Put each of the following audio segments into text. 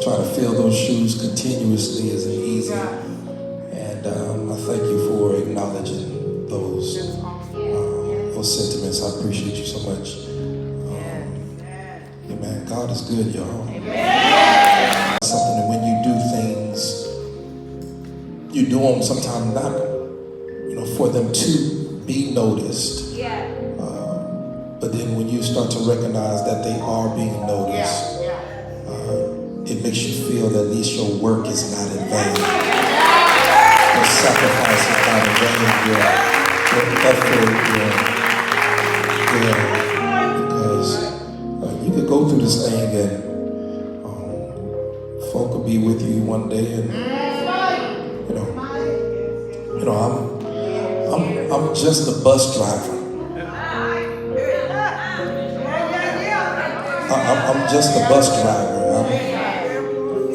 try to fill those shoes continuously isn't easy. And I thank you for acknowledging those sentiments. I appreciate you so much. Amen. God is good, y'all. Something that when you do things, you do them sometimes not, for them to be noticed. But then when you start to recognize that they are being noticed, it makes you feel that at least your work is not in vain. Your sacrifice is not in vain. Your effort, because you could go through this thing and folk will be with you one day, and I'm just a bus driver. I'm just a bus driver.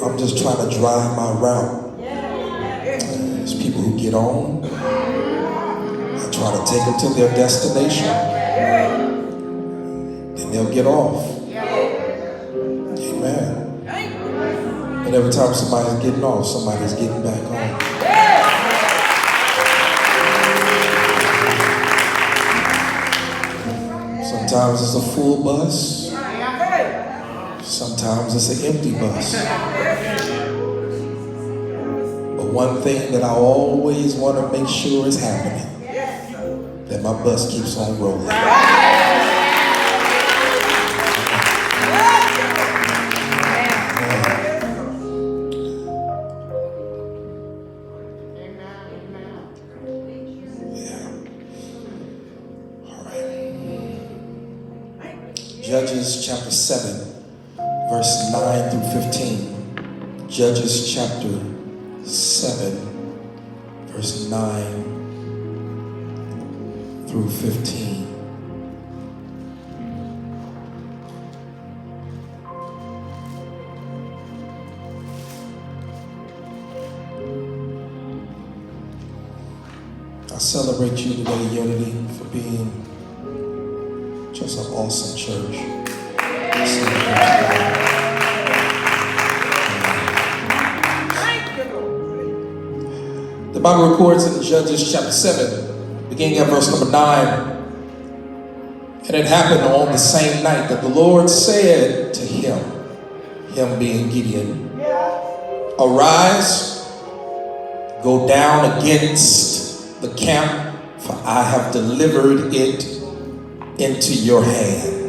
I'm just trying to drive my route. There's people who get on. I try to take them to their destination. Then they'll get off. Amen. And every time somebody's getting off, somebody's getting back on. Sometimes it's a full bus. Sometimes it's an empty bus. But one thing that I always want to make sure is happening, that my bus keeps on rolling. Judges chapter 7, verse 9 through 15. Judges chapter 7, verse 9 through 15. I celebrate you today, Unity, for being just an awesome church. The Bible records in Judges chapter 7, beginning at verse number 9. And it happened on the same night that the Lord said to him being Gideon, arise, go down against the camp, for I have delivered it into your hand.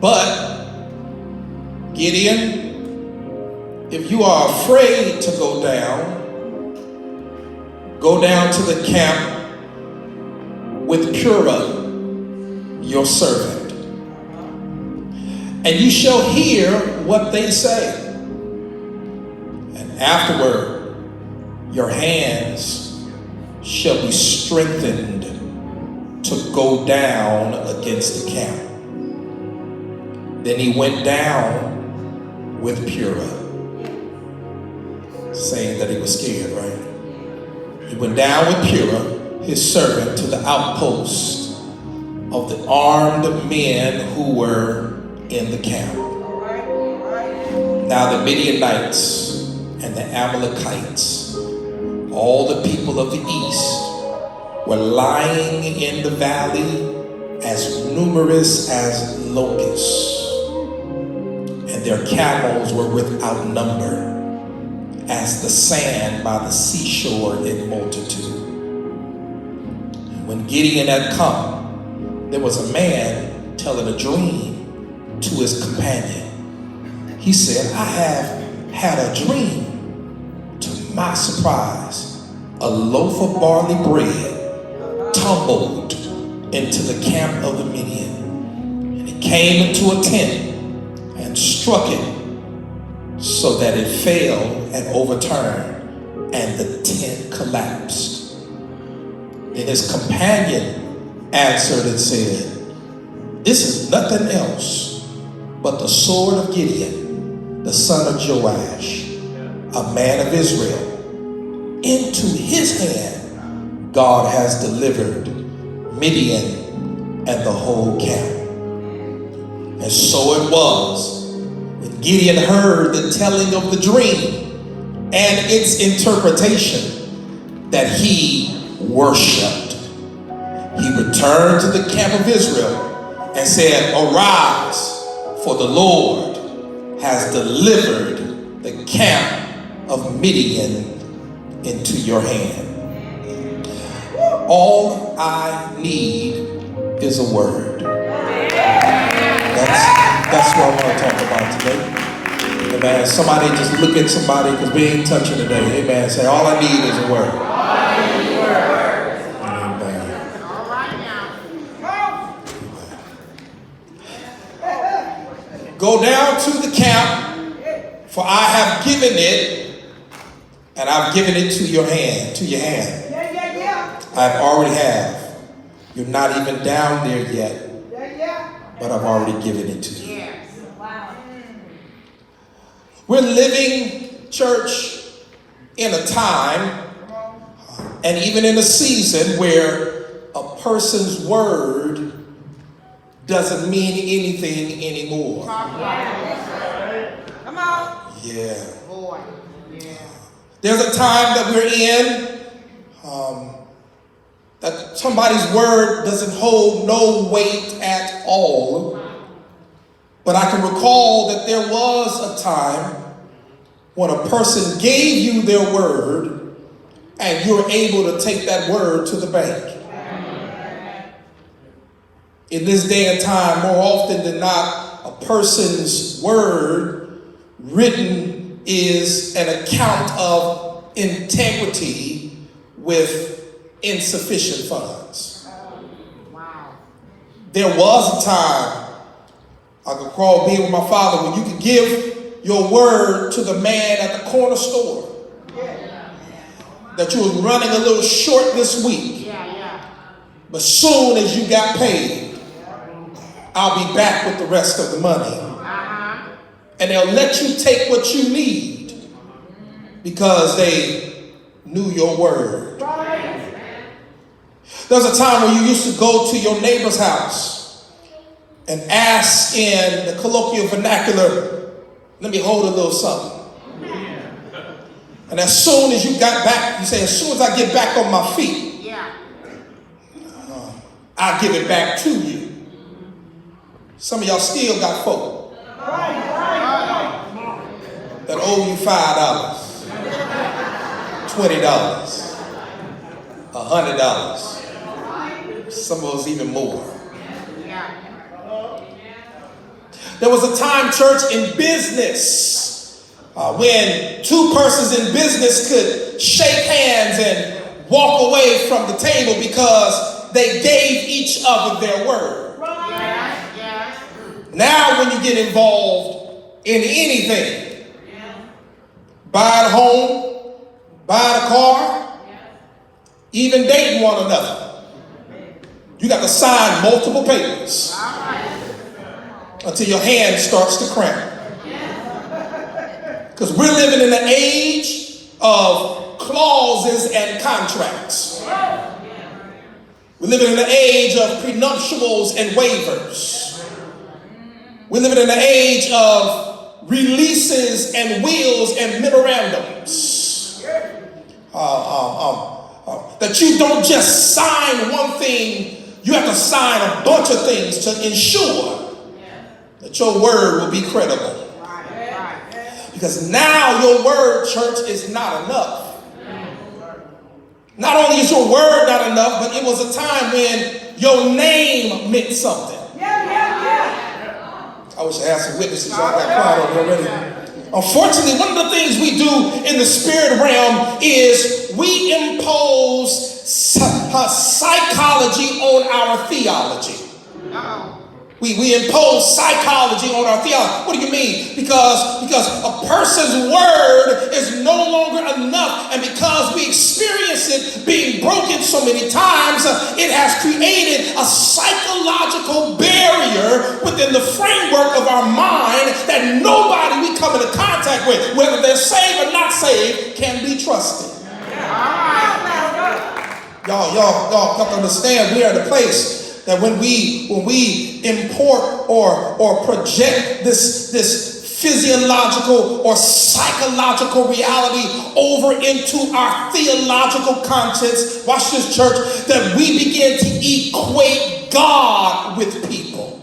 But Gideon, if you are afraid to go down to the camp with Purah, your servant, and you shall hear what they say. And afterward, your hands shall be strengthened to go down against the camp. Then he went down with Purah, saying that he was scared, right? He went down with Purah, his servant, to the outpost of the armed men who were in the camp. Now the Midianites and the Amalekites, all the people of the east, were lying in the valley as numerous as locusts, and their camels were without number, as the sand by the seashore in multitude. And when Gideon had come, there was a man telling a dream to his companion. He said, I have had a dream. To my surprise, a loaf of barley bread tumbled into the camp of the Midian, and it came into a tent and struck it so that it fell and overturned, and the tent collapsed. Then his companion answered and said, this is nothing else but the sword of Gideon, the son of Joash, a man of Israel. Into his hand God has delivered Midian and the whole camp. And so it was, when Gideon heard the telling of the dream and its interpretation, that he worshiped. He returned to the camp of Israel and said, "Arise, for the Lord has delivered the camp of Midian into your hand." All I need is a word. That's what I want to talk about today. Amen. Somebody just look at somebody, because we ain't touching today. Amen. Say, all I need is a word. All I need is a word. Amen. All right now. Go down to the camp, for I have given it, and I've given it to your hand, I already have. You're not even down there yet, but I've already given it to you. We're living, church, in a time and even in a season where a person's word doesn't mean anything anymore. Come on. Yeah. There's a time that we're in that somebody's word doesn't hold no weight at all. But I can recall that there was a time when a person gave you their word and you were able to take that word to the bank. In this day and time, more often than not, a person's word written is an account of integrity with insufficient funds. There was a time, I could recall being with my father, when you could give your word to the man at the corner store that you was running a little short this week. But soon as you got paid, I'll be back with the rest of the money. And they'll let you take what you need because they knew your word. There was a time when you used to go to your neighbor's house and ask in the colloquial vernacular, "Let me hold a little something." And as soon as you got back, you say, "As soon as I get back on my feet, I'll give it back to you." Some of y'all still got folk that owe you $5, $20, $100. Some of us even more. There was a time, church, in business when two persons in business could shake hands and walk away from the table because they gave each other their word. Now when you get involved in anything, buying a home, buying a car, even dating one another, you got to sign multiple papers until your hand starts to cramp. Because we're living in an age of clauses and contracts. We're living in an age of prenuptials and waivers. We're living in an age of releases and wills and memorandums. That you don't just sign one thing, you have to sign a bunch of things to ensure that your word will be credible. Because now your word, church, is not enough. Not only is your word not enough, but it was a time when your name meant something. I wish I had some witnesses. I got quiet over already. Unfortunately, one of the things we do in the spirit realm is we impose psychology on our theology. We impose psychology on our theology. What do you mean? Because a person's word is no longer enough, and because we experience it being broken so many times, it has created a psychological barrier within the framework of our mind that nobody we come into contact with, whether they're saved or not saved, can be trusted. Y'all have to understand, we are at a place that when we import or project this physiological or psychological reality over into our theological contents. Watch this, church, that we begin to equate God with people.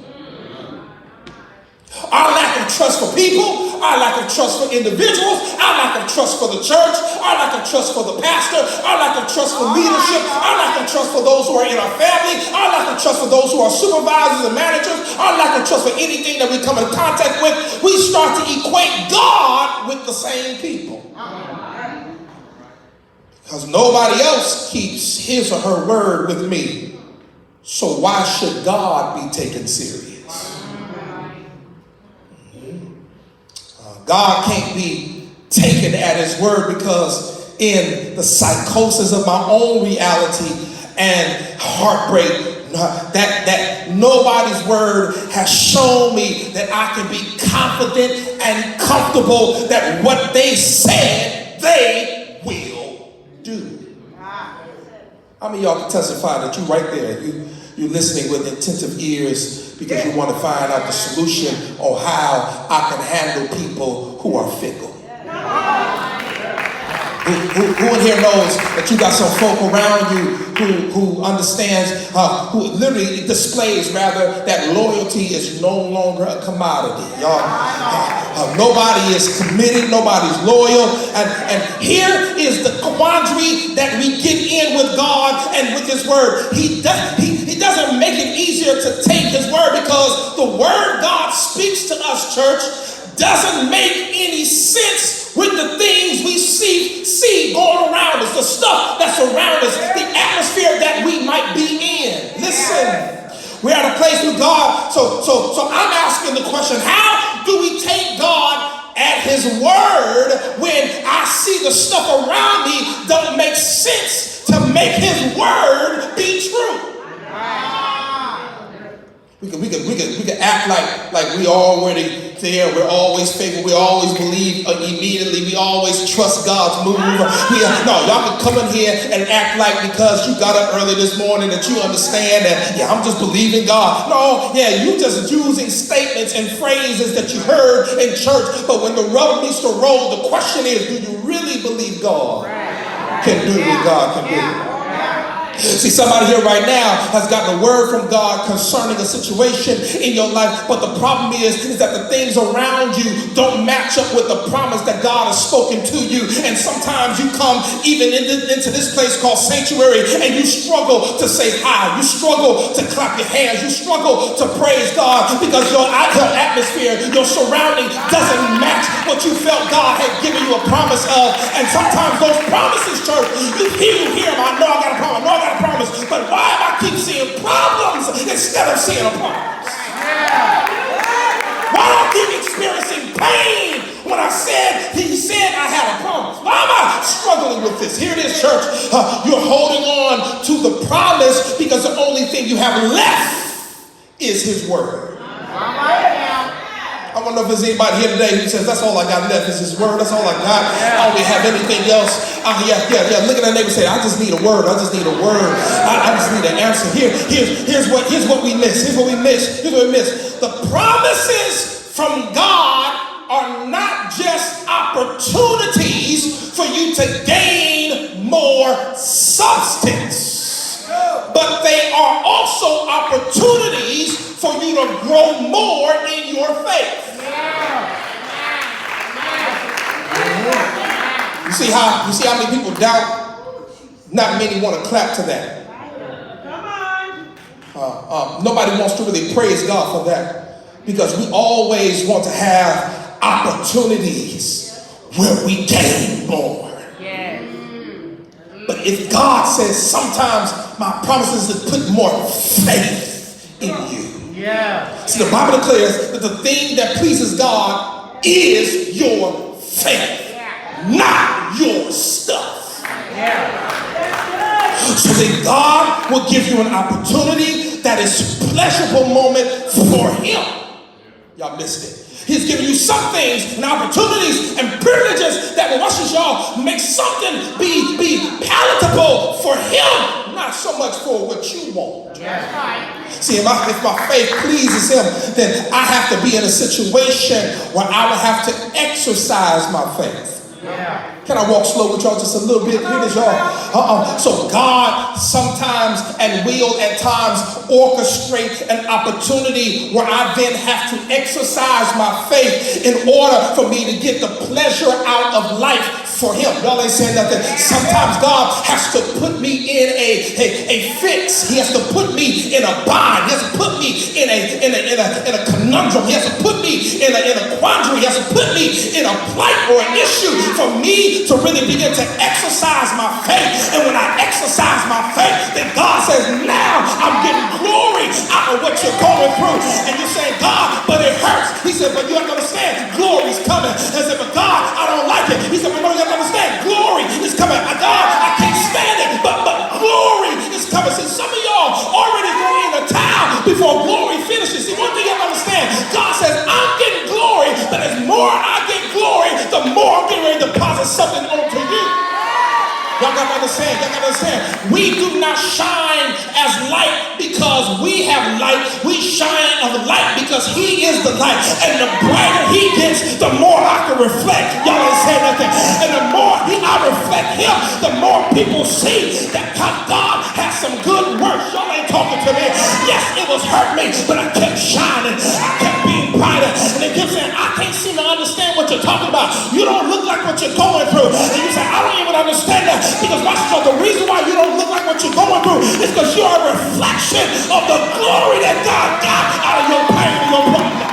Our lack of trust for people, our lack of trust for individuals, our lack of trust for the church, our lack of trust for the pastor, our lack of trust for leadership, our lack of trust for those who are in our family, our lack of trust for those who are supervisors and managers, our lack of trust for anything that we come in contact with, we start to equate God with the same people. Because nobody else keeps his or her word with me. So why should God be taken serious? God can't be taken at his word, because in the psychosis of my own reality and heartbreak, that nobody's word has shown me that I can be confident and comfortable that what they said they will do. How many of y'all can testify that you right there, you're listening with attentive ears because you want to find out the solution on how I can handle people who are fickle? Who in here knows that you got some folk around you who understands, who literally displays rather that loyalty is no longer a commodity? Y'all, nobody is committed, nobody's loyal, and here is the quandary that we get in with God and with his word. He doesn't make it easier to take his word, because the word God speaks to us, church, doesn't make any sense with the things we see going around us, the stuff that's around us, the atmosphere that we might be in. Listen, we're at a place with God, so I'm asking the question, how do we take God at his word when I see the stuff around me don't make sense to make his word be true? We can act like we already there. We're always faithful. We always believe immediately. We always trust God's move. No, y'all can come in here and act like because you got up early this morning that you understand that, yeah, I'm just believing God. No, yeah, you just using statements and phrases that you heard in church. But when the rubber needs to roll, the question is, do you really believe God can do what God can do? See, somebody here right now has gotten a word from God concerning a situation in your life, but the problem is that the things around you don't match up with the promise that God has spoken to you. And sometimes you come even into this place called sanctuary and you struggle to say hi, you struggle to clap your hands, you struggle to praise God because your atmosphere, your surrounding doesn't match what you felt God had given you a promise of. And sometimes those promises, church, you hear them. I know I got a promise, promise, but why am I keep seeing problems instead of seeing a promise? Why do I keep experiencing pain when he said I had a promise? Why am I struggling with this? Here it is, church. You're holding on to the promise because the only thing you have left is his word. I don't know if there's anybody here today who says, that's all I got left is his word. That's all I got. I don't have anything else. Yeah. Look at that neighbor and say, I just need a word. I just need a word. I just need an answer. Here's what we miss. Here's what we miss. The promises from God are not just opportunities for you to gain more substance, but they are also opportunities for you to grow more in your faith. You see how many people doubt? Not many want to clap to that. Nobody wants to really praise God for that, because we always want to have opportunities where we gain more. But if God says sometimes my promise is to put more faith in you. See, the Bible declares that the thing that pleases God is your faith, not your stuff. So that God will give you an opportunity that is a pleasurable moment for him. Y'all missed it. He's giving you some things and opportunities and privileges that will, watch this, y'all, make something be palatable for him, not not so much for what you want. That's right. See, if my faith pleases him, then I have to be in a situation where I would have to exercise my faith. Yeah. Can I walk slow with y'all just a little bit? Here it is, y'all. So God sometimes and will at times orchestrate an opportunity where I then have to exercise my faith in order for me to get the pleasure out of life for him. Y'all ain't saying nothing. Sometimes God has to put me in a fix. He has to put me in a bind. He has to put me in a conundrum. He has to put me in a quandary. He has to put me in a plight or an issue for me to really begin to exercise my faith. And when I exercise my faith, then God says, now I'm getting glory out of what you're going through. And you're saying, God, but it hurts. He said, but you have to understand, glory's coming. I said, but God, I don't like it. He said, but no, you have to understand, glory is coming. God, I can't stand it, but glory is coming. See, some of y'all already throw in the towel before glory finishes. See, one thing you have to understand, God says, I'm getting glory, but as more I get glory, the more I'm getting ready to deposit something onto you. Y'all got to understand. We do not shine as light because we have light. We shine of light because he is the light. And the brighter he gets, the more I can reflect. Y'all ain't saying nothing. And the more I reflect him, the more people see that God has some good works. Y'all ain't talking to me. Yes, it was hurt me, but I kept shining. I kept being brighter. And they kept saying, I can't seem to understand what you're talking about. You don't look like what you're going through. And you say, I don't even understand that. Because watch this, the reason why you don't look like what you're going through is because you're a reflection of the glory that God got out of your pain and your problem.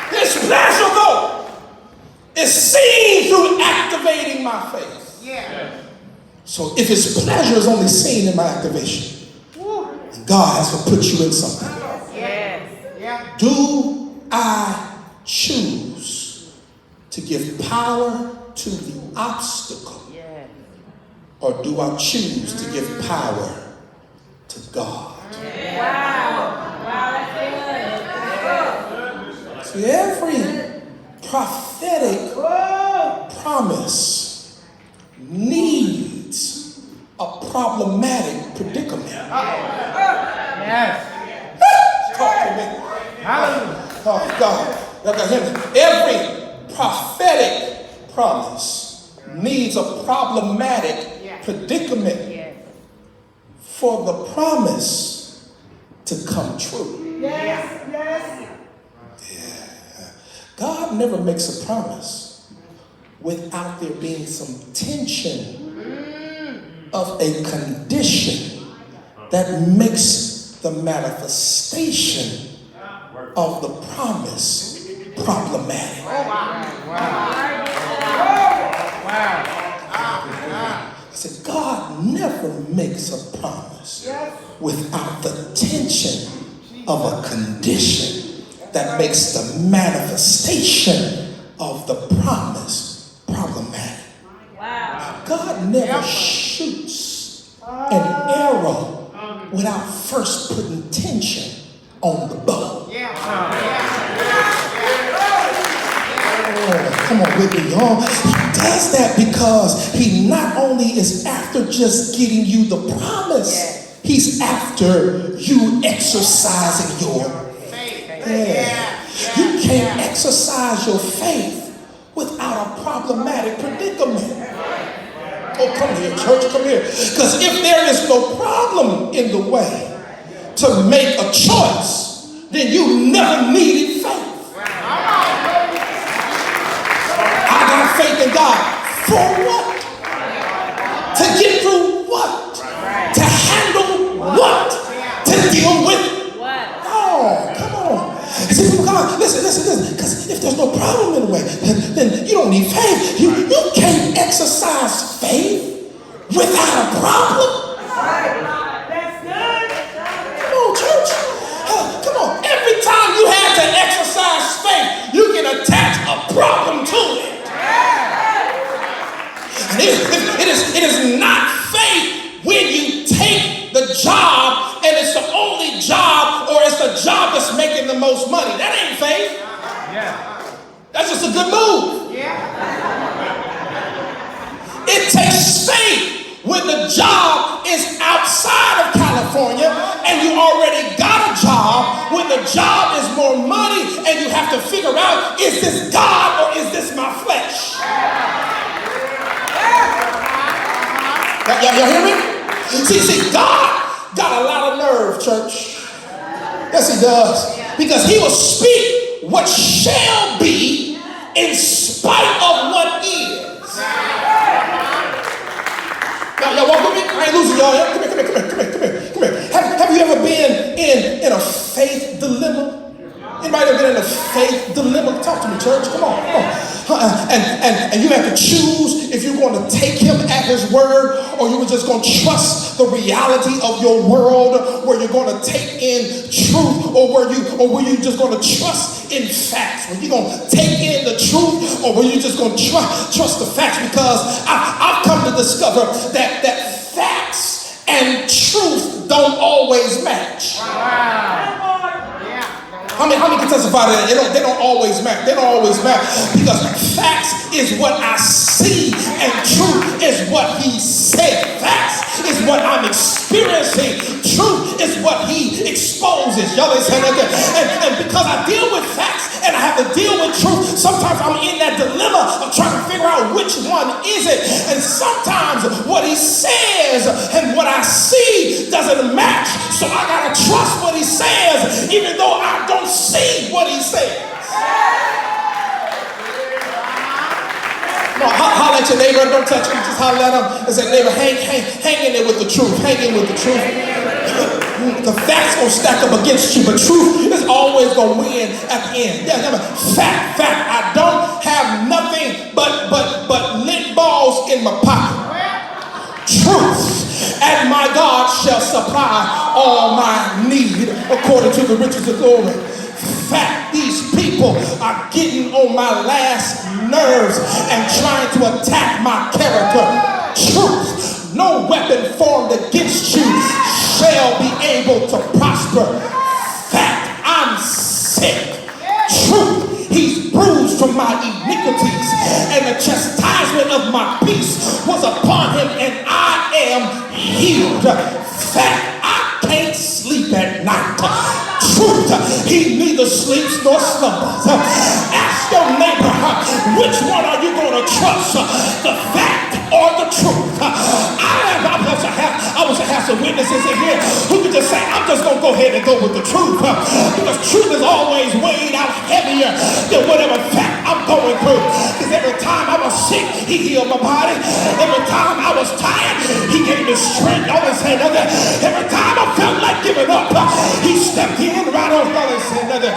His pleasure, though, is seen through activating my faith. Yeah. So if his pleasure is only seen in my activation, then God has to put you in something. Yes. Yeah. Do I choose to give power to the obstacle, or do I choose to give power to God? Wow, that's good. See, every prophetic promise needs a problematic predicament. Yes. Talk to me. Hallelujah. Oh, God. Y'all got him. Every prophetic promise needs a problematic predicament for the promise to come true. Yes. Yeah. God never makes a promise without there being some tension of a condition that makes the manifestation of the promise problematic. I said, God never makes a promise without the tension of a condition that makes the manifestation of the promise problematic. God never shoots an arrow without first putting tension on the bow. Oh, come on with me, y'all. He does that because he not only is after just getting you the promise, he's after you exercising your faith. You can't exercise your faith without a problematic predicament. Oh, come here, church, come here. Because if there is no problem in the way to make a choice, then you never needed faith. I got faith in God for what? To get through what? To handle what? To deal with what? Oh, come on. See, God, listen. Because if there's no problem in the way, then you don't need faith. You can't exercise faith without a problem. That's good. Come on, church. Come on. Every time you have to exercise faith, you can attach a problem to it. And it is not faith when you take the job and it's the only job or it's the job that's making the most money. That ain't faith. That's just a good move. It takes faith when the job is outside of California and you already got a job, when the job is more money and you have to figure out, is this God or is this my flesh? Y'all hear me? See, God got a lot of nerve, church. Yes, he does. Because he will speak what shall be in spite of what is. Y'all walk with me? I ain't losing y'all. Come here. Have you ever been in a faith dilemma? Anybody ever been in a faith dilemma? Talk to me, church. Come on. And you have to choose if you're going to take him at his word or you were just going to trust the reality of your world, where you're going to take in truth, or were you just going to trust in facts? Were you going to take in the truth, or were you just going to trust the facts? Because I've come to discover that facts and truth don't always match. Wow. How many can testify to that? They don't always match. They don't always match. Because facts is what I see and truth is what he said. Facts is what I'm experiencing. Truth is what he exposes. Y'all ain't saying that. And because I deal with facts and I have to deal with truth, sometimes I'm in that dilemma of trying to figure out which one is it. And sometimes what he says and what I see doesn't match. So I gotta trust what he says, even though I don't see what he says. No, holler at your neighbor, don't touch him, just holler at him and say, neighbor, hang in there with the truth, hang in with the truth. The facts gonna stack up against you, but truth is always gonna win at the end. Yeah, fact, I don't have nothing but lint balls in my pocket. Truth. And my God shall supply all my need according to the riches of glory. Fact, these people are getting on my last nerves and trying to attack my character. Truth, no weapon formed against you shall be able to prosper. Fact, I'm sick. Truth, he's bruised from my iniquities, and the chastisement of my peace was upon him, and I am healed. Fact, I can't sleep at night. Truth, he neither sleeps nor slumbers. Ask your neighbor, which one are you going to trust, the fact or the truth? I wish I had some witnesses in here who could just say, I'm just going to go ahead and go with the truth, because truth is always weighing out heavier than whatever fact I'm going through. Because every time I was sick, he healed my body. Every time I was tired, he gave me strength. Always say nothing. Every time I felt like giving up, he stepped in right on. Always say nothing.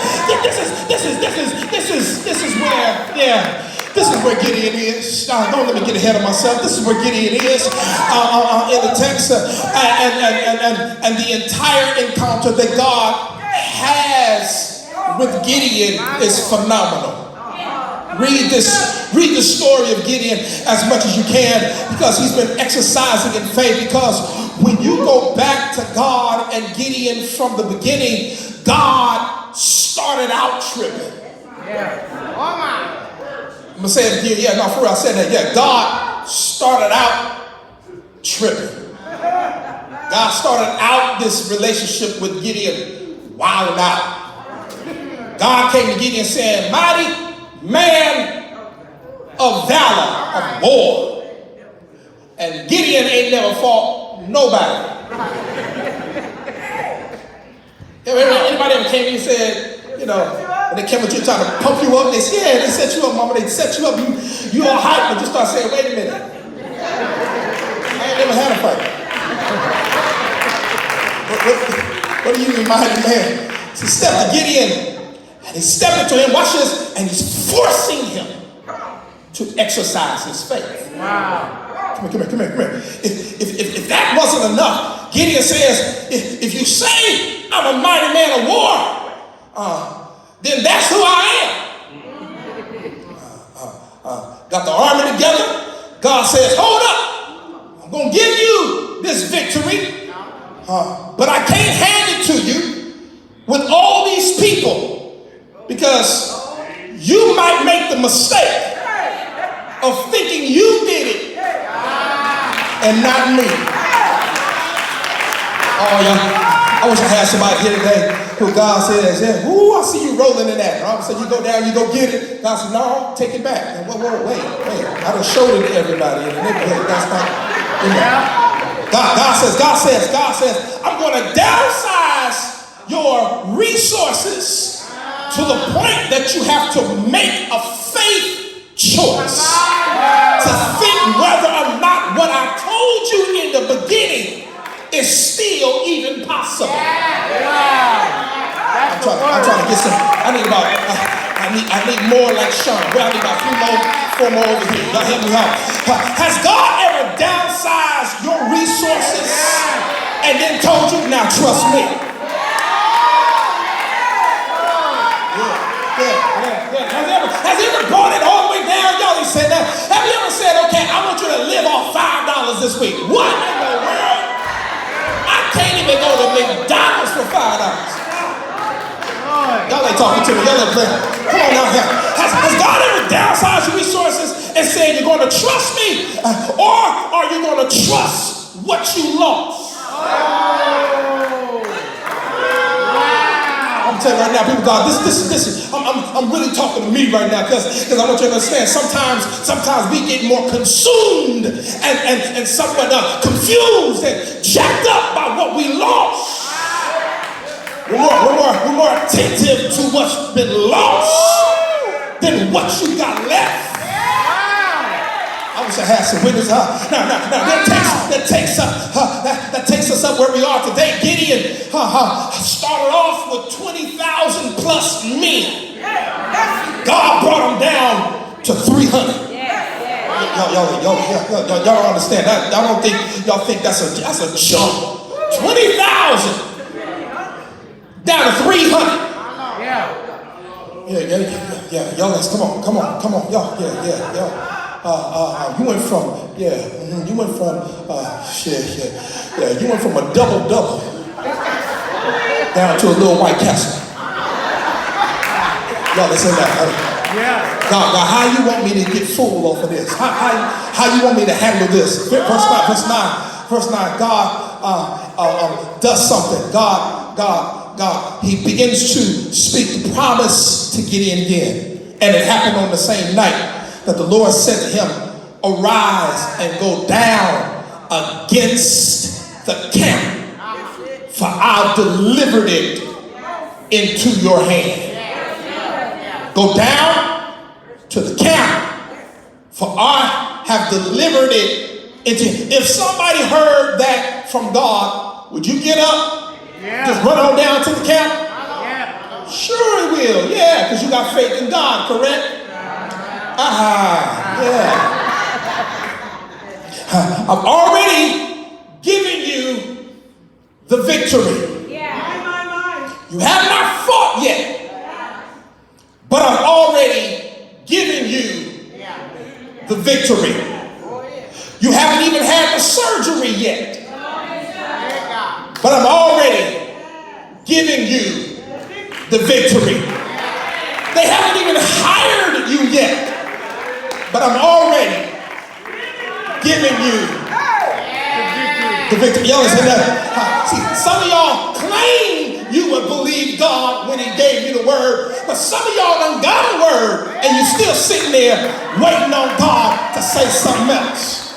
This is where Gideon is. Don't let me get ahead of myself. This is where Gideon is in the text. And the entire encounter that God has with Gideon is phenomenal. Read the story of Gideon as much as you can, because he's been exercising in faith. Because when you go back to God and Gideon from the beginning, God started out tripping. Yeah. Oh my. I'm going to say it again. Yeah, no, for real, I said that. Yeah, God started out tripping. God started out this relationship with Gideon wilding out. God came to Gideon saying, mighty man of valor, of war. And Gideon ain't never fought nobody. Anybody ever came to you and said, you know, and they came with you trying to pump you up. They said, yeah, they set you up, mama. They set you up. You all hyped, but you start saying, wait a minute. I ain't never had a fight. What do you mean, mighty man? So he stepped to Gideon, and he stepped into him, watch this, and he's forcing him to exercise his faith. Wow. Come here. If that wasn't enough, Gideon says, if you say I'm a mighty man of war, then that's who I am. Got the army together. God says, hold up. I'm going to give you this victory, but I can't hand it to you with all these people, because you might make the mistake of thinking you did it and not me. Oh, yeah. I wish I had somebody here today who God says, yeah, ooh, I see you rolling in that. And all of a sudden you go down, you go get it. God says, no, take it back. And whoa, wait. I done showed it to everybody in the neighborhood. That's not, you know. God says, I'm going to downsize your resources to the point that you have to make a faith choice to think whether or not what I told you in the beginning is still even possible. I'm trying to get some. I need more like Sean. Well, I need about four more over here. Y'all help me out. Has God ever downsized your resources and then told you, now trust me? Yeah. Has he ever brought it all the way down? Y'all ain't said that. Have you ever said, okay, I want you to live off $5 this week? What in the world? I can't even go to McDonald's for $5. Y'all ain't talking to me. Y'all ain't playing. Come on now. Has God ever downsized your resources and said you're going to trust me? Or are you going to trust what you lost? I'm telling you right now, people, God, this I'm really talking to me right now because I want you to understand. Sometimes we get more consumed and somewhat confused and jacked up by what we lost. We're more attentive to what's been lost than what you got left. I wish I had some witnesses. That takes us up where we are today. Gideon started off with 20,000 plus men. God brought him down to 300. Y'all don't understand. Y'all think that's a jump. 20,000 down to 300. Yeah. Y'all, let's come on. Y'all. You went from you went from a double down to a little White Castle. Y'all listen to that. God, how you want me to get full off of this? How you want me to handle this? Verse 9. God does something. God, he begins to speak the promise to Gideon again, and it happened on the same night that the Lord said to him, arise and go down against the camp, for I've delivered it into your hand. Go down to the camp, for I have delivered it into. If somebody heard that from God, would you get up? Just run on down to the camp? Sure it will. Yeah, because you got faith in God, correct? I've already given you the victory. You have not fought yet, but I've already given you the victory. You haven't even had the surgery yet, but I'm already giving you the victory. They haven't even hired you yet, but I'm already giving you the victory. Y'all listen to that? See, some of y'all claim you would believe God when he gave you the word, but some of y'all done got a word and you're still sitting there waiting on God to say something else.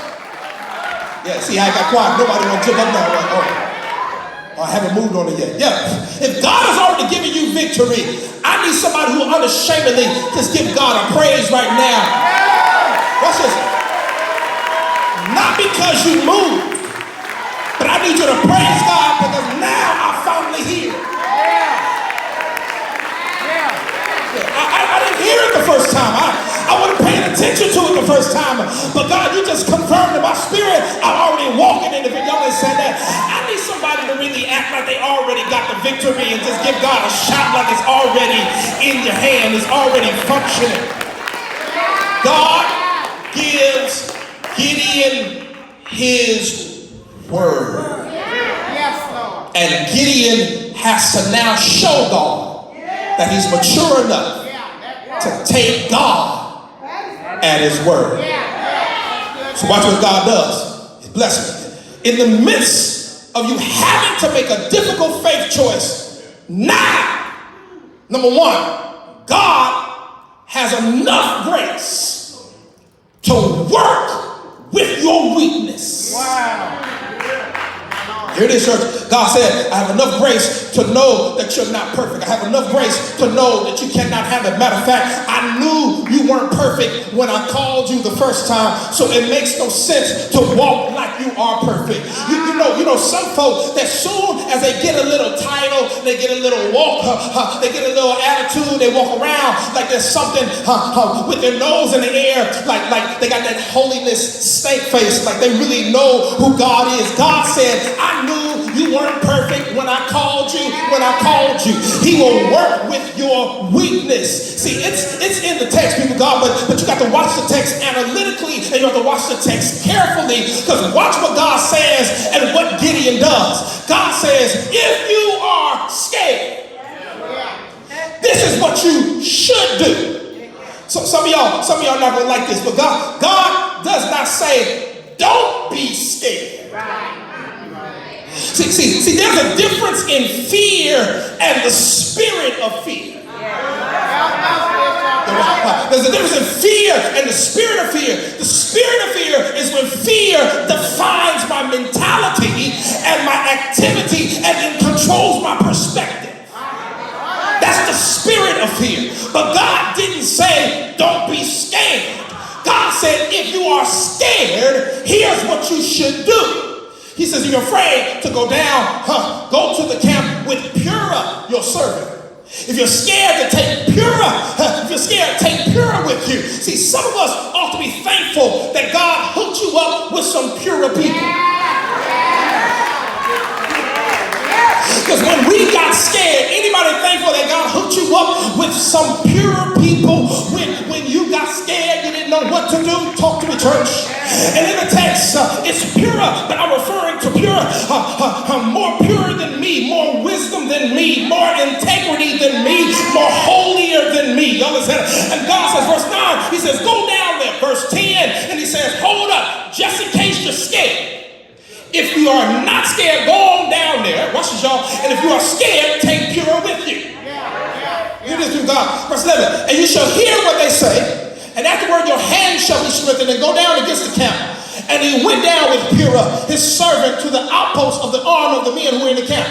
Yeah, see how I got quiet? Nobody want to jump up now. I haven't moved on it yet. Yeah. If God has already given you victory, I need somebody who unashamedly just give God a praise right now. Watch this. Not because you moved, but I need you to praise God because now I'm finally here. I didn't hear it the first time. I wasn't paying attention to it the first time. But God, you just confirmed in my spirit I'm already walking in the victory. Y'all said that. I need somebody to really act like they already got the victory and just give God a shout like it's already in your hand. It's already functioning. God gives Gideon his word. And Gideon has to now show God that he's mature enough to take God at his word. So watch what God does. He blesses me. In the midst of you having to make a difficult faith choice, now, number one, God has enough grace to work with your weakness. Wow. Here it is, church. God said, I have enough grace to know that you're not perfect. I have enough grace to know that you cannot handle it. Matter of fact, I knew you weren't perfect when I called you the first time, so it makes no sense to walk like you are perfect. You know, some folks, that soon as they get a little title, they get a little walk, they get a little attitude, they walk around like there's something with their nose in the air, like they got that holiness stank face, like they really know who God is. God said, I knew you weren't perfect when I called you. He will work with your weakness. See, it's in the text, people, God, but you got to watch the text analytically, and you have to watch the text carefully, because watch what God says and what Gideon does. God says, if you are scared, this is what you should do. So some of y'all not gonna like this, but God does not say, don't be scared. See, there's a difference in fear and the spirit of fear. There's a difference in fear and the spirit of fear. The spirit of fear is when fear defines my mentality and my activity and then controls my perspective. That's the spirit of fear. But God didn't say, don't be scared. God said, if you are scared, here's what you should do. He says, if you're afraid to go down, go to the camp with Purah, your servant. If you're scared to take Purah, take Purah with you. See, some of us ought to be thankful that God hooked you up with some Purah people. Because when we got scared, anybody thankful that God hooked you up with some Purah people? When you got scared, you didn't know what to do? Talk to me, church. And in the text, it's Purah, but I'm referring to Purah, more pure than me, more wisdom than me, more integrity than me, more holier than me. Y'all understand? And God says, verse 9, he says, go down there. Verse 10, and he says, hold up, just in case you're scared. If you are not scared, go on down there. Watch this, y'all. And if you are scared, take Purah with you. Hear this, people, God. Verse 11, and you shall hear what they say, and afterward your hands shall be strengthened, and go down against the camp. And he went down with Purah, his servant, to the outpost of the arm of the men who were in the camp.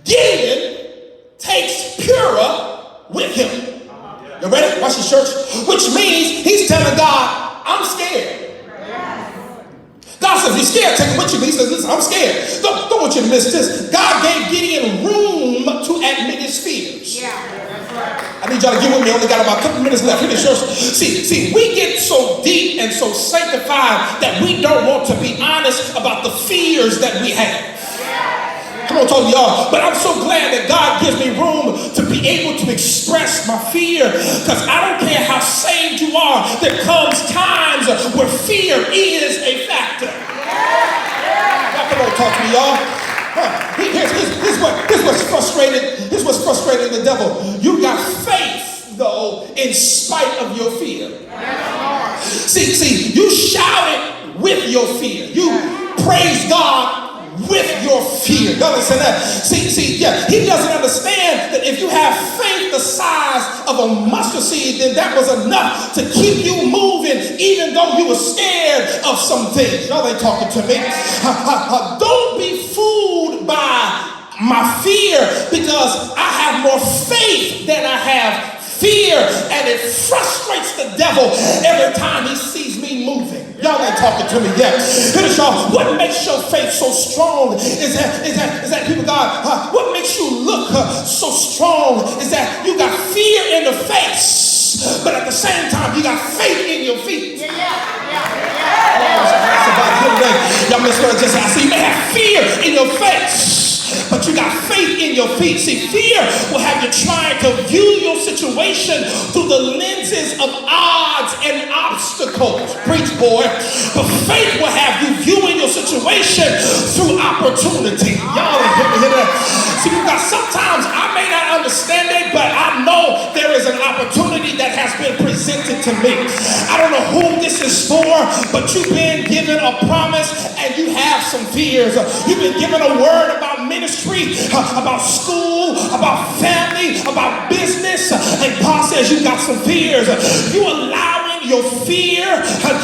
Gideon takes Purah with him. You ready? Watch this, church. Which means he's telling God, I'm scared. God says, you're scared, take it with you. He says, listen, I'm scared. Don't want you to miss this. God gave Gideon room to admit his fears. I need y'all to get with me. I only got about a couple minutes left. See, we get so deep and so sanctified that we don't want to be honest about the fears that we have. Come on, talk to y'all. But I'm so glad that God gives me room to be able to express my fear, because I don't care how saved you are, there comes times where fear is a factor. Now, come on, talk to me, y'all. Here's what's frustrated. Here's what's frustrating the devil. You got faith, though, in spite of your fear. See, you shouted with your fear. You praise God with your fear. You understand that? See, he doesn't understand that if you have faith the size of a mustard seed, then that was enough to keep you moving, even though you were scared of some things. Y'all ain't talking to me. Don't be fooled by my fear, because I have more faith than I have fear, and it frustrates the devil every time he sees me moving. Y'all ain't talking to me yet. Here's y'all. What makes your faith so strong is that people, God, what makes you look so strong is that you got fear in the face, but at the same time you got faith in your feet. Y'all missed what I just said. I see you may have fear in your face, but you got faith in your feet. See, fear will have you trying to view your situation through the lenses of odds and obstacles. Preach, boy. But faith will have you viewing your situation through opportunity. Y'all ain't hear that. See, you got sometimes I may not understand it, but I know there is an opportunity that has been presented to me. I don't know who this is for, but you've been given a promise and you have some fears. You've been given a word about ministry, about school, about family, about business, and God says you got some fears. You allowing your fear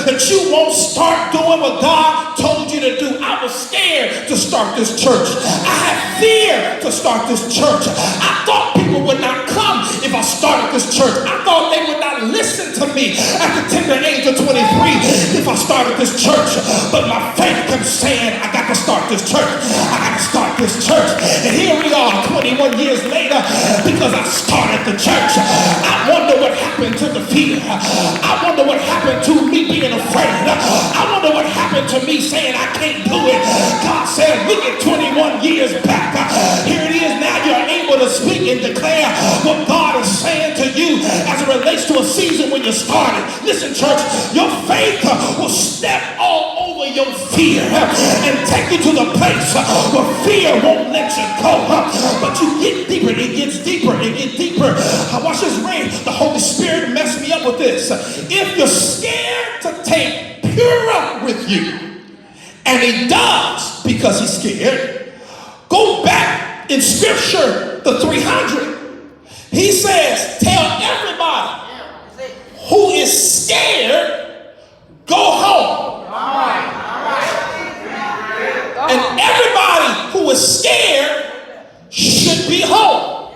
that you won't start doing what God told you to do. I was scared to start this church. I had fear to start this church. I thought people would not come if I started this church. I thought they would not listen to me at the tender age of 23 if I started this church. But my faith kept saying, I got to start this church. I got to start this church. And here we are 21 years later because I started the church. I wonder what happened to the fear. I wonder what happened to me being afraid. I wonder what happened to me saying I can't do it. God said, look at 21 years back. Here it is now. You're able to speak and declare what God is saying to you as it relates to a season when you started. Listen, church, your faith will step all over your fear and take you to the place where fear won't let you go. But you get deeper. It gets deeper. It gets deeper. Watch this rain. The Holy Spirit messed me up with this. If you're scared to take Purah with you, and he does because he's scared, go back in scripture, the 300. He says, tell everybody who is scared, go home. And everybody who is scared should be home.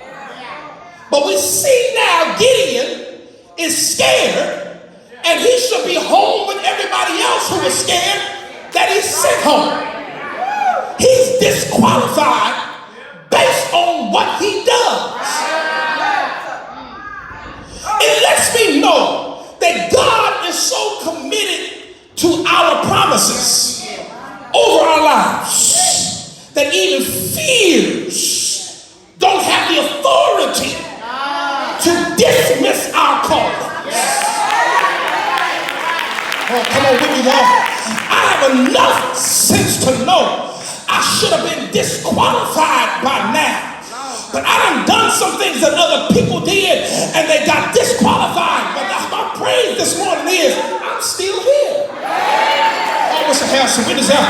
But we see now Gideon is scared, and he should be home with everybody else who is scared that he's sent home. He's disqualified based on what he does. It lets me know that God is so committed to our promises over our lives that even fears don't have the authority to dismiss our calling. Oh, come on with me, y'all. I have enough sense to know I should have been disqualified by now. But I done some things that other people did and they got disqualified. But my praise this morning is I'm still here. I wish I had some witnesses out.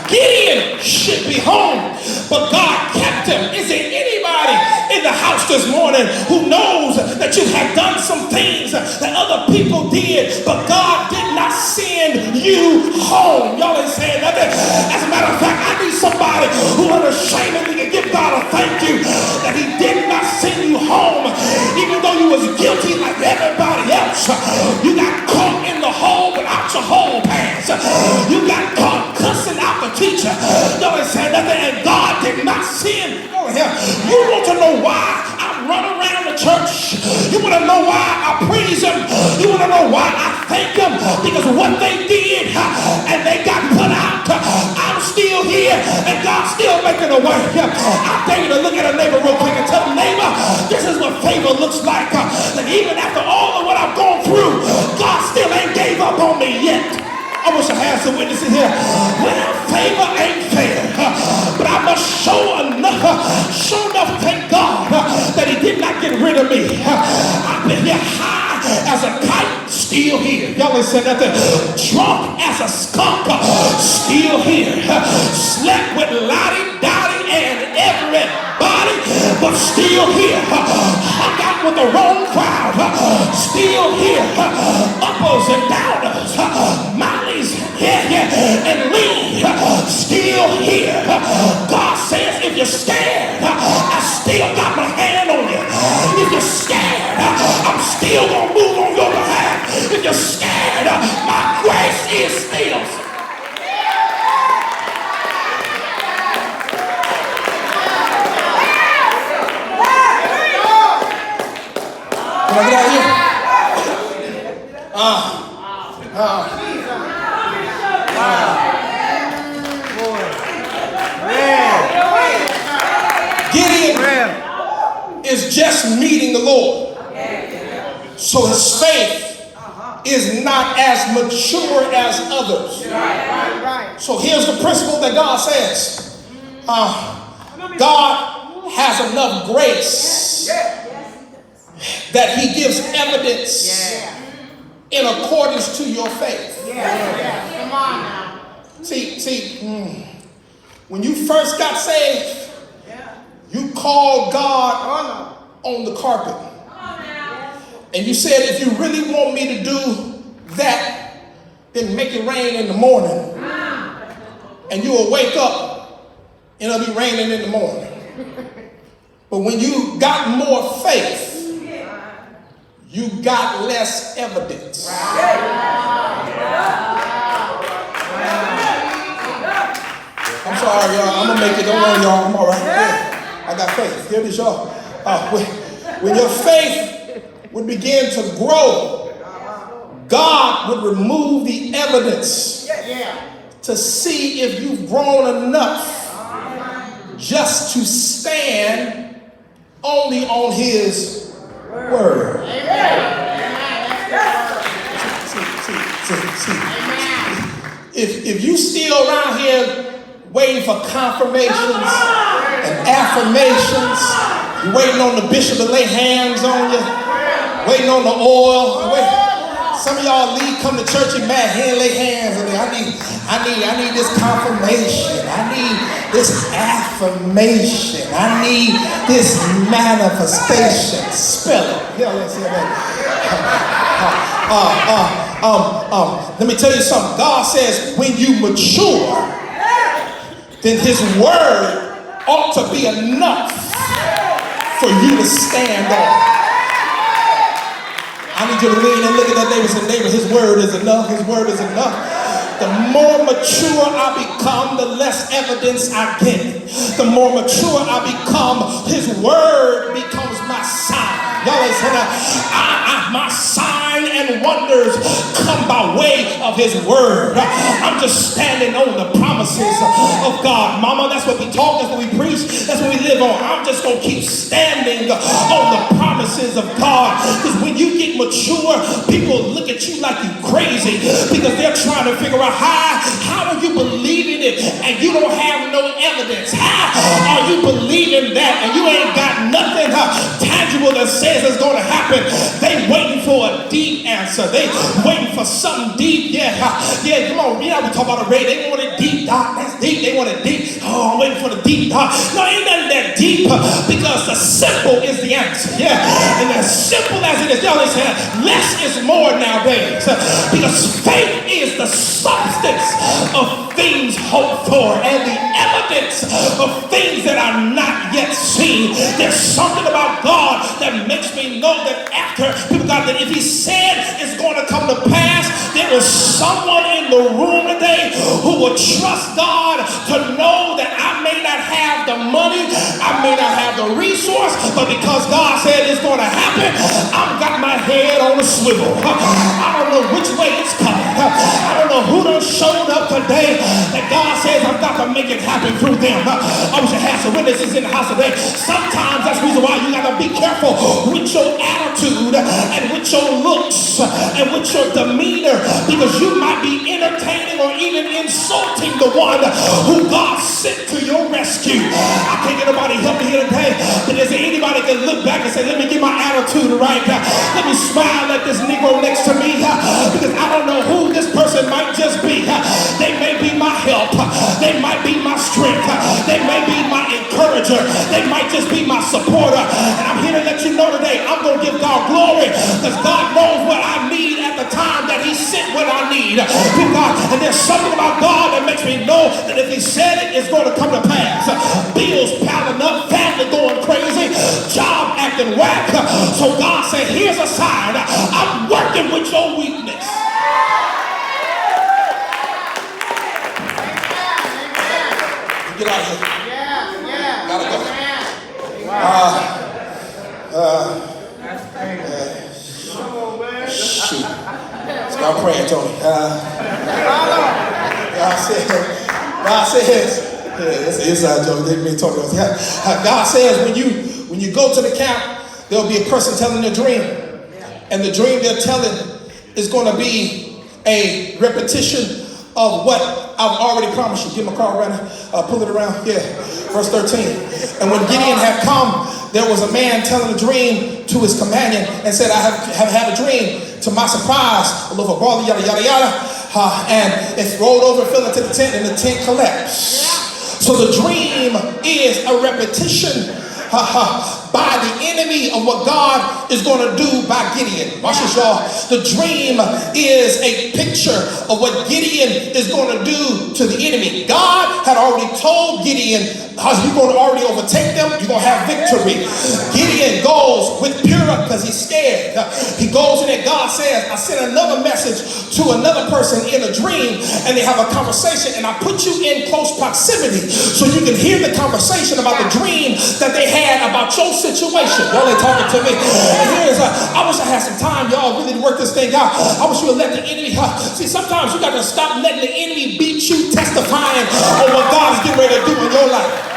Gideon should be home, but God kept him. Is there anybody in the house this morning who knows that you have done some things that other people did, but God did not send you home? Y'all ain't saying nothing. As a matter of fact, I need somebody who unashamedly can give God a thank you that he did not send you home, even though you was guilty like everybody else. You got caught in the hole without your hole pants. You got caught cussing out the teacher. Y'all ain't saying nothing, and God did not send. You want to know why I run around the church? You want to know why I praise him? You want to know why I thank him? Because what they did and they got put out, I'm still here and God's still making a way. I dare you to look at a neighbor real quick and tell them, neighbor, this is what favor looks like. That even after all of what I've gone through, God still ain't gave up on me yet. I wish I had some witnesses here. Well, favor ain't fair, but I must show enough, thank God, that he did not get rid of me. I've been here high as a kite, still here. Y'all ain't said nothing. Drunk as a skunk, still here. Slept with Lottie, Dottie, and everybody, but still here. Hung out with the wrong crowd, still here. Uppers and downers, Molly's, and Lee, still here. God says, if you're scared, I still got my hand on you. If you're scared, I'm still gonna move on your behalf. If you're scared, my grace is still. Can I get out of here? Gideon is just meeting the Lord. So his faith is not as mature as others. So here's the principle that God says. God has enough grace that he gives evidence in accordance to your faith. Come on now. See, when you first got saved, you called God on the carpet. And you said, if you really want me to do that, then make it rain in the morning. And you will wake up and it'll be raining in the morning. But when you got more faith, you got less evidence. I'm sorry, y'all. I'm going to make it. Don't worry, y'all. I'm all right. Yeah. I got faith. Here it is, y'all. When your faith would begin to grow, God would remove the evidence to see if you've grown enough just to stand only on his word. If you still around here waiting for confirmations and affirmations, you're waiting on the bishop to lay hands on you, waiting on the oil. Some of y'all come to church and mad, he ain't lay hands on me. I need this confirmation. I need this affirmation. I need this manifestation. Spell it. Yeah, let's hear that. Let me tell you something. God says when you mature, then his word ought to be enough for you to stand on. I need you to lean and look at that neighbor and say, neighbor, his word is enough. His word is enough. The more mature I become, the less evidence I get. The more mature I become, his word becomes my sign. Y'all ain't saying that. My sign and wonders come by way of his word. I'm just standing on the promises of God. Mama, that's what we talk, that's what we preach, that's what we live on. I'm just going to keep standing on the promises of God. Because when you get mature, people look at you like you crazy because they're trying to figure out how are you believing it and you don't have no evidence? How are you believing that and you ain't got nothing tangible that says it's going to happen? They waiting for a deep answer. They waiting for something deep. Yeah, come on. You know, we talk about a ray. They want it deep, doc. That's deep. They want it deep. Oh, I'm waiting for the deep, doc. No, ain't nothing that deep because the simple is the answer. Yeah, and as simple as it is, y'all listen, less is more nowadays because faith is the substance of things hoped for and the evidence of things that are not yet seen. There's something about God that makes me know that after people got that if he said it's going to come to pass, there is someone in the room today who will trust God to know that I may not have the money, I may not have the resource, but because God said it's going to happen, I've got my head on a swivel. I don't know which way it's coming. I don't know who done showed up today that God says I've got to make it happen through them. I wish I had some witnesses in the house today. Sometimes that's the reason why you got to be careful with your attitude and with your looks and with your demeanor, because you might be entertaining or even insulting the one who God sent to your rescue. I can't get nobody help me here today, but is there anybody can look back and say, let me get my attitude right, let me smile at this Negro next to me, because I don't know who this person might just be. They may be my help, they might be my strength, they may be my encourager, they might just be my supporter. And I'm here to let you know today, I'm going to give God glory because God knows what I need at the time that he sent what I need. And there's something about God that makes me know that if he said it, it's going to come to pass. Bills piling up, family going crazy, job acting whack. So God said, here's a sign. I'm working with your weakness. Get out of here. Gotta go. Shoot. Stop praying, Tony. God says, it's an inside joke. They may talk about that. God says when you go to the camp, there'll be a person telling a dream, and the dream they're telling is going to be a repetition of what I've already promised you. Get my car ready. Pull it around. Yeah. Verse 13. And when Gideon had come, there was a man telling a dream to his companion and said, I have had a dream. To my surprise, a loaf of barley, yada, yada, yada. And it rolled over and fell into the tent, and the tent collapsed. So the dream is a repetition by the enemy of what God is going to do by Gideon. Watch this, y'all. The dream is a picture of what Gideon is going to do to the enemy. God had already told Gideon, you're going to already overtake them. You're going to have victory. Gideon goes with Purah because he's scared. He goes in and God says, I sent another message to another person in a dream, and they have a conversation, and I put you in close proximity so you can hear the conversation about the dream that they had about your situation. Y'all ain't talking to me. And here's, I wish I had some time, y'all, really to work this thing out. I wish you would let the enemy, see, sometimes you got to stop letting the enemy beat you testifying on what God is getting ready to do in your life.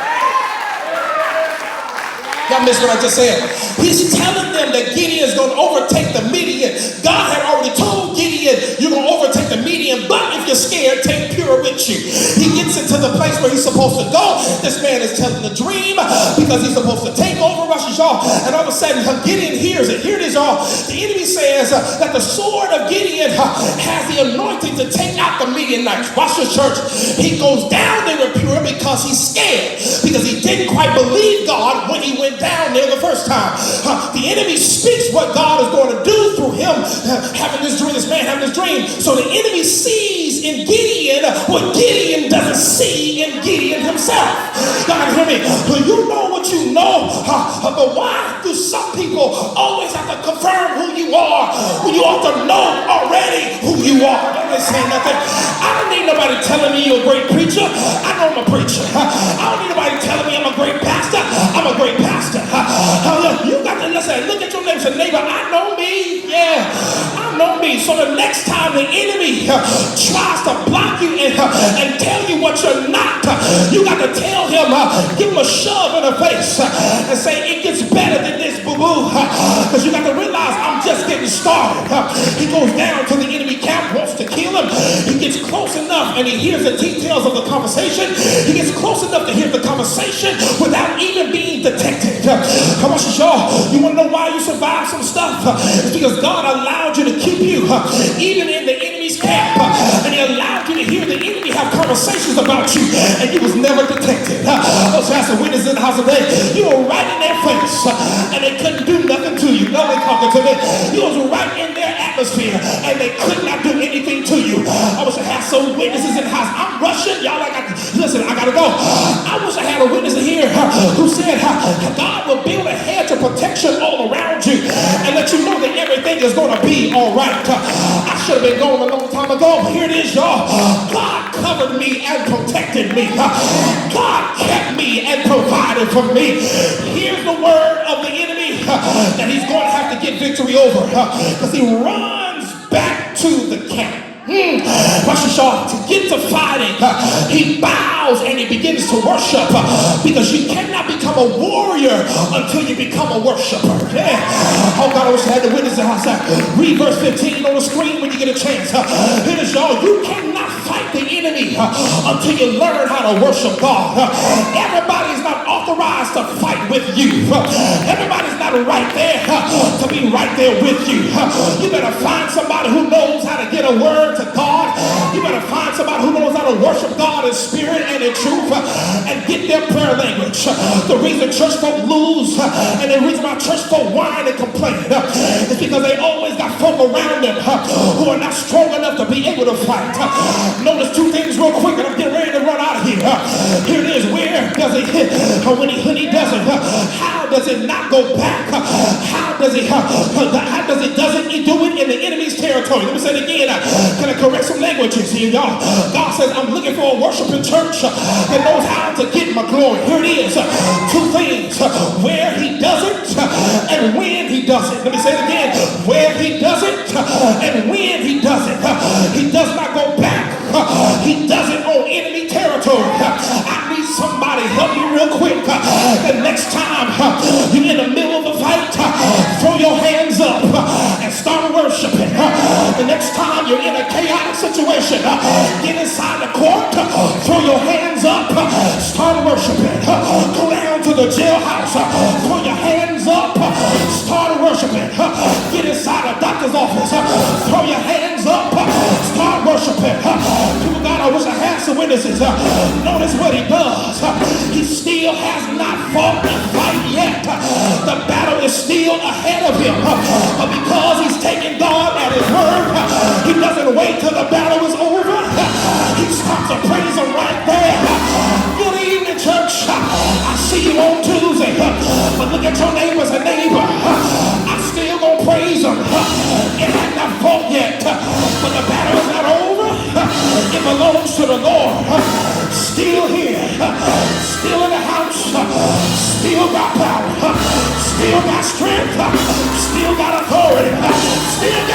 Y'all missed what I just said. He's telling them that Gideon is going to overtake the Midian. God had already told Gideon, you're going to overtake the Midian, but if you're scared, take Purah with you. He gets into the place where he's supposed to go. This man is telling the dream because he's supposed to take over Russia, y'all. And all of a sudden, Gideon hears it. Here it is, y'all. The enemy says that the sword of Gideon has the anointing to take out the Midianites. Watch this, church. He goes down there with Purah because he's scared, because he didn't quite believe God when he went down there the first time. The enemy speaks what God is going to do through him having this dream, this man having this dream. So the enemy sees in Gideon what Gideon doesn't see in Gideon himself. God, hear me. You know what you know, but why do some people always have to confirm who you are when you ought to know already who you are? Don't say nothing. I don't need nobody telling me you're a great preacher. I know I'm a preacher. I don't need nobody telling me I'm a great pastor. I'm a great pastor. You got to listen. Look at your neighbor. Say, neighbor, I know me. Yeah, I know me. So the next time the enemy tries to block you and tell you what you're not, you got to tell him, give him a shove in the face and say, it gets better than this, boo-boo. Because you got to realize I'm just getting started. He goes down to the enemy camp, wants to kill him. He gets close enough and he hears the details of the conversation. He gets close enough to hear the conversation without even being detected. Come on, y'all. You want to know why you survived some stuff? It's because God allowed you to keep you even in the enemy's camp. And he allowed you to hear the enemy have conversations about you, and you was never detected. Those have some witnesses in the house today. You were right in their face, and they couldn't do nothing to you. No, they talking to me. You was right in their atmosphere, and they could not do anything to you. I wish I had some witnesses in the house. I'm rushing. Y'all, listen, I got to go. I wish I had a witness in here who said God will build a hedge of protection all around you and let you know that everything is going to be all right. I should have been gone a long time ago, but here it is, y'all. God covered me and protected me. God kept me and provided for me. Here's the word of the enemy that he's going to have to get victory over, because he runs back to the camp. To get to fighting, he bows and he begins to worship, because you cannot become a warrior until you become a worshiper. Yeah. Oh God, I wish I had the witness in the house. Read verse 15 on the screen when you get a chance. Here it is, y'all. You cannot fight the enemy until you learn how to worship God. Everybody's not authorized to fight with you. Everybody's not right there to be right there with you. You better find somebody who knows how to get a word to God. You better find somebody who knows how to worship God in spirit and in truth, and get their prayer language. The reason church folk lose and the reason why church folk whine and complain is because they always got folk around them who are not strong enough to be able to fight. Notice two things real quick, and I'm getting ready to run out of here. Here it is. Where does it hit? When he does it, how does it not go back? How does it doesn't he do it in the enemy's territory? Let me say it again. Can I correct some languages here, y'all? God says, I'm looking for a worshiping church that knows how to get my glory. Here it is. Two things. Where he does it and when he does it. Let me say it again. Where he does it and when he does it. He does not go back. He does it on enemy territory. I need somebody help me real quick. The next time you're in the middle of a fight, throw your hands up and start worshiping. The next time you're in a chaotic situation, get inside the court house, throw your hands up, start worshiping. Get inside a doctor's office, throw your hands up, start worshiping. People, God, I wish I had some witnesses. Notice what he does. He still has not fought the fight yet. The battle is still ahead of him. But because he's taking God at his word, he doesn't wait till the battle is over. He starts to praise him right there. Good evening, church. I see you on Tuesday, but look at your neighbor as a neighbor. I'm still gonna praise him. It has not fought yet, but the battle is not over. It belongs to the Lord. Still here, still in the house, still got power, still got strength, still got authority, still got